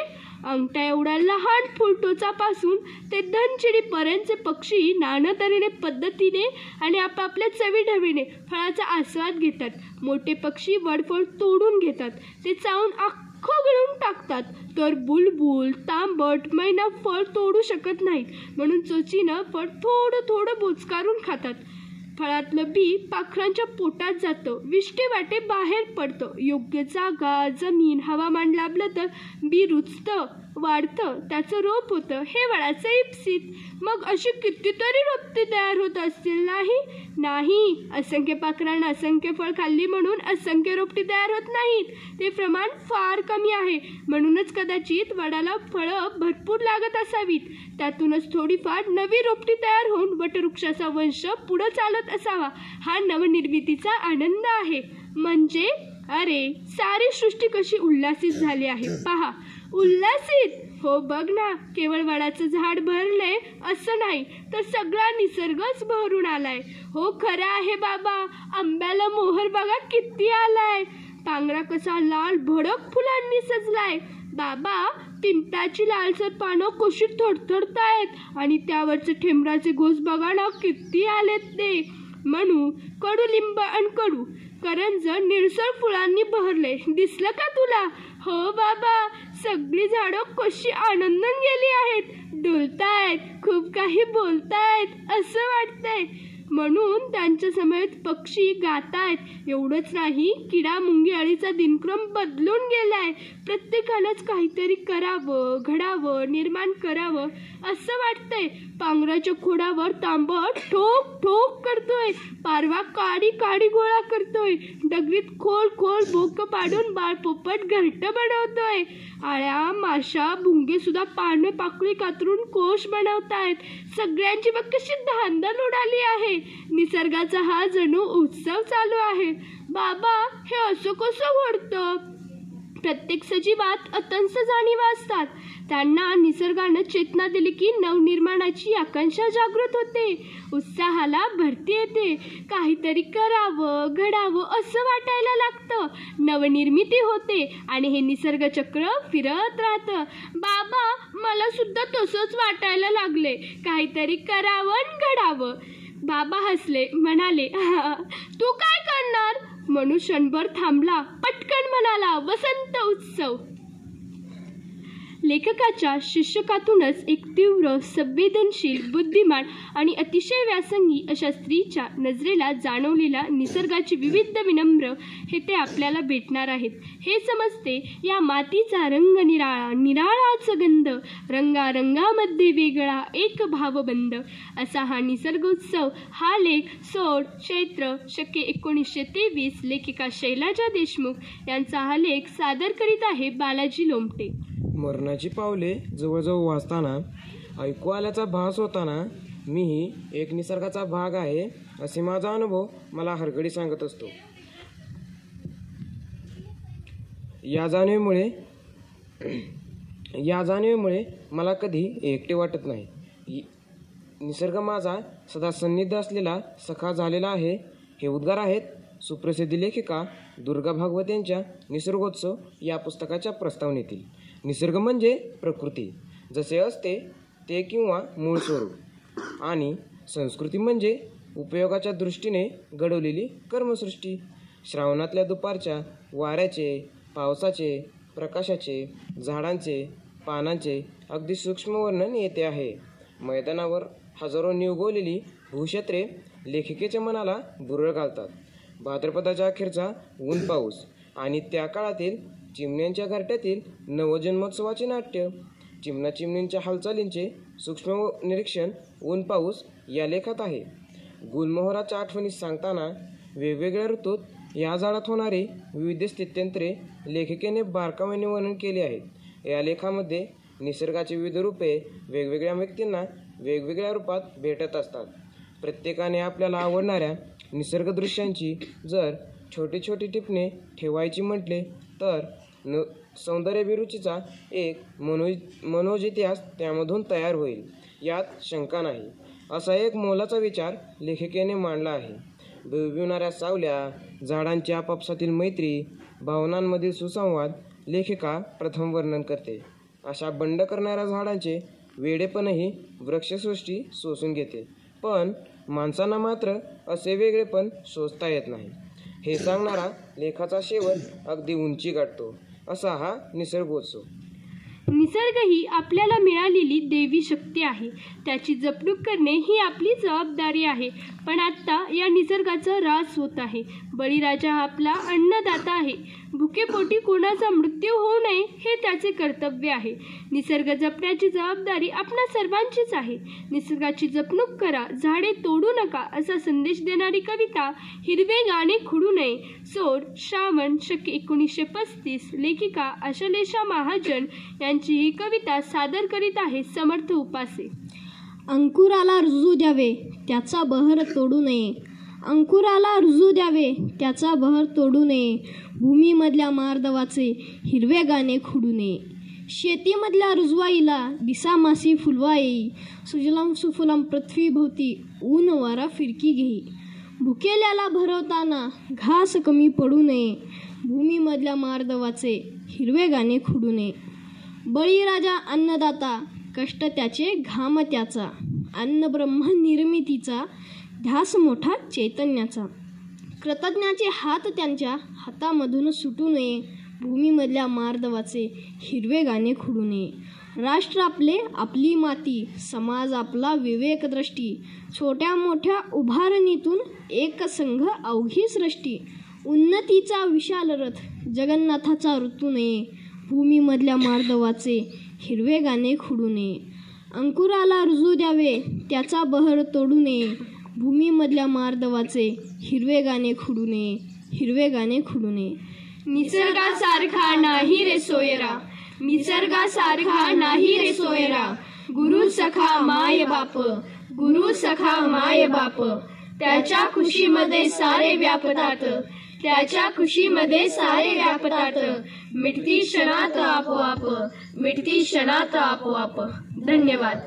अंगठा एवढा लहान फुलटोचापासून ते धनचिडीपर्यंतचे पक्षी नाना तऱ्हेने पद्धतीने आणि आपापल्या चवीढवीने फळाचा आस्वाद घेतात. मोठे पक्षी वडफळ तोडून घेतात, ते चावून अख्खं गिळून टाकतात. तर बुलबुल, तांबट, मैना फळ तोडू शकत नाहीत, म्हणून चोचीनं फळ थोडं थोडं बोचकारून खातात. फळातलं बी पाखरांच्या पोटात जातं, विष्टे वाटे बाहेर पडतं. योग्य जागा, जमीन, हवामान लाभलं तर बी रुजतं, वाढतं, त्याचं रोप होतं. हे वडाचं इप्सित. मग अशी कितीतरी रोपटे तयार होत असतील नाही? असंख्य पाखरांना असंख्य फळ खाल्ली म्हणून असंख्य रोपटे तयार होत नाहीत. ते प्रमाण फार कमी आहे. म्हणूनच कदाचित वडाला फळं भरपूर लागत असावीत. त्यातूनच थोडीफार नवी रोपटी तयार होऊन वटवृक्षाचा वंश पुढे चालत असावा. हा नवनिर्मितीचा आनंद आहे. म्हणजे अरे, सारी सृष्टी कशी उल्हासित झाली आहे पहा. उल्हासित? हो, बघ ना, केवळ वडाचं झाड भरलंय असं नाही तर सगळा निसर्गच भरून आलाय. हो, खरं आहे बाबा. आंब्याला मोहर बघा किती आलाय. पांगरा कसा लाल भडक फुलांनी सजलाय. बाबा, पिंपळाची लालसर पानं कशी थरथरतायत आणि त्यावरचे ठेमराचे घोस बघा ना किती आलेत ते. म्हणू कडुलिंब आणि कडू करंज निळसर फुलांनी बहरले. दिसलं का तुला? हो बाबा, सगळी झाडं कशी आनंदून गेली आहेत, डुलतायत, खूप काही बोलतायत असं वाटतंय. म्हणून त्यांच्या समवेत पक्षी गातायत. एवढंच नाही, किडा मुंगी अळीचा दिनक्रम बदलून गेलाय. प्रत्येकानंच काहीतरी करावं, घडावं, निर्माण करावं असं वाटतंय. पांघराच्या खोडावर तांबट ठोक ठोक करतोय. पारवा काडी काडी गोळा करतोय. डगरीत खोल खोल बोकं पाडून बाळपोपट घरटं बनवतोय. आळ्या, माशा, भुंगे सुद्धा पाने पाकळी कातरून कोश बनवतायत. सगळ्यांची बघ कशी धांदल उडाली आहे. निसर्गाचा हा जणू उत्सव चालू आहे. बाबा, हे असं कसं घडतं? प्रत्येक सजीवात अतंस जाणीवा असतात. त्यांना निसर्गानं चेतना दिली की नवनिर्माणाची आकांक्षा जागृत होते. उत्साहाला भरती येते. काहीतरी करावं, घडावं असं वाटायला लागतं. नवनिर्मिती होते आणि हे निसर्ग चक्र फिरत राहतं. बाबा, मला सुद्धा तसंच वाटायला लागले. काहीतरी करावं, घडावं. बाबा हसले, म्हणाले, तू काय करणार? म्हणून क्षणभर थांबला. पटकन म्हणाला, वसंत उत्सव. लेखकाच्या शिक्षकातूनच एक तीव्र, संवेदनशील, बुद्धिमान आणि अतिशय व्यासंगी अशा स्त्रीच्या नजरेला जाणवलेला निसर्गाची विविध विनम्र हे ते आपल्याला भेटणार आहेत. हे समजते या मातीचा रंग निराळा, निराळाच गंध, रंगारंगामध्ये वेगळा एक भावबंध असा हा निसर्गोत्सव. हा लेख चैत्र शके 1923 लेखिका शैलजा देशमुख यांचा हा लेख सादर करीत आहे बालाजी लोमटे. मरणाची पावले जवळजवळ वाचताना ऐकू आल्याचा भास होताना मीही एक निसर्गाचा भाग आहे असे माझा अनुभव मला हरघडी सांगत असतो. या जाणीवेमुळे मला कधी एकटे वाटत नाही. निसर्ग माझा सदा सन्निध असलेला सखा झालेला आहे. हे उद्गार आहेत सुप्रसिद्ध लेखिका दुर्गा भागवत यांच्या निसर्गोत्सव या पुस्तकाच्या प्रस्तावनेतील. निसर्ग म्हणजे प्रकृती, जसे असते ते किंवा मूळ स्वरूप, आणि संस्कृती म्हणजे उपयोगाच्या दृष्टीने घडवलेली कर्मसृष्टी. श्रावणातल्या दुपारच्या वाऱ्याचे, पावसाचे, प्रकाशाचे, झाडांचे, पानांचे अगदी सूक्ष्म वर्णन येते आहे. मैदानावर हजारोंनी उगवलेली भूक्षेत्रे लेखिकेच्या मनाला भुरळ घालतात. भाद्रपदाच्या अखेरचा ऊन पाऊस आणि त्या काळातील चिमण्यांच्या घरट्यातील नवजन्मोत्सवाचे नाट्य, चिमणा चिमणींच्या हालचालींचे सूक्ष्म निरीक्षण ऊन पाऊस या लेखात आहे. गुलमोहराच्या आठवणी सांगताना वेगवेगळ्या ऋतूत या झाडात होणारे विविध स्थित्यंतरे लेखिकेने बारकाव्याने वर्णन केले आहेत. या लेखामध्ये निसर्गाची विविध रूपे वेगवेगळ्या व्यक्तींना वेगवेगळ्या रूपात भेटत असतात. प्रत्येकाने आपल्याला आवडणाऱ्या निसर्गदृश्यांची जर छोटी छोटी टिपणे ठेवायची म्हटले तर सौंदर्याभिरुचीचा एक मनोज इतिहास त्यामधून तयार होईल, यात शंका नाही. असा एक मोलाचा विचार लेखिकेने मांडला आहे. बिवबिवणाऱ्या सावल्या, झाडांची आपापसातील मैत्री, भावनांमधील सुसंवाद लेखिका प्रथम वर्णन करते. अशा बंड करणाऱ्या झाडांचे वेडेपणही वृक्षसृष्टी शोषून घेते, पण माणसांना मात्र असे वेगळेपण शोषता येत नाही. हे सांगणारा लेखाचा शेवट अगदी उंची गाठतो. असा हा निसर्गोत्सव. निसर्ग ही आपल्याला मिळालेली देवी शक्ती आहे. त्याची जपणूक करणे ही आपली जबाबदारी आहे. पण आत्ता या निसर्गाचा ऱ्हास होत आहे. बळीराजा हा आपला अन्नदाता आहे. भुकेपोटी कोणाचा मृत्यू होऊ नये हे त्याचे कर्तव्य आहे. निसर्ग जपण्याची जबाबदारी आपणा सर्वांचीच आहे. निसर्गाची जपणूक करा, झाडे तोडू नका असा संदेश देणारी कविता हिरवे गाणे खुडू नये. श्रावण शके 1935 लेखिका आशालेशा महाजन यांची ही कविता सादर करीत आहे समर्थ उपासे. अंकुराला रुजू द्यावे, त्याचा बहर तोडू नये. अंकुराला रुजू द्यावे, त्याचा बहर तोडू नये. भूमीमधल्या मार्दवाचे हिरवे गाणे खुडू नये. शेतीमधल्या रुजवाईला दिसामासी फुलवा येई. सुजलाम सुफलाम पृथ्वीभोवती ऊन वारा फिरकी घेई. भुकेल्याला भरवताना घास कमी पडू नये. भूमीमधल्या मार्दवाचे हिरवे गाणे खुडू नये. बळीराजा अन्नदाता, कष्ट त्याचे घाम त्याचा. अन्नब्रह्म निर्मितीचा, ध्यास मोठा चैतन्याचा. कृतज्ञाचे हात त्यांच्या हातामधून सुटू नये. भूमीमधल्या मार्दवाचे हिरवे गाणे खुडू नये. राष्ट्र आपले आपली माती, समाज आपला विवेकदृष्टी, छोट्या मोठ्या उभारणीतून एक संघ अवघी सृष्टी. उन्नतीचा विशाल रथ जगन्नाथाचा ऋतू नये, भूमीमधल्या मार्दवाचे हिरवे गाणे खुडू नये. अंकुराला रुजू द्यावे त्याचा बहर तोडू नये, भूमीमधल्या मार्दवाचे हिरवे गाणे खुडू नये, हिरवे गाणे खुडू नये. निसर्गासारखा नाही रे सोयरा, निसर्गासारखा नाही रे सोयरा. गुरु सखा माय बाप, गुरु सखा माय बाप. त्याच्या खुशीमध्ये सारे व्यापतात, त्याच्या खुशीमध्ये सारे व्यापतात. मिटती क्षणात आपोआप, मिटती क्षणात आपोआप. धन्यवाद.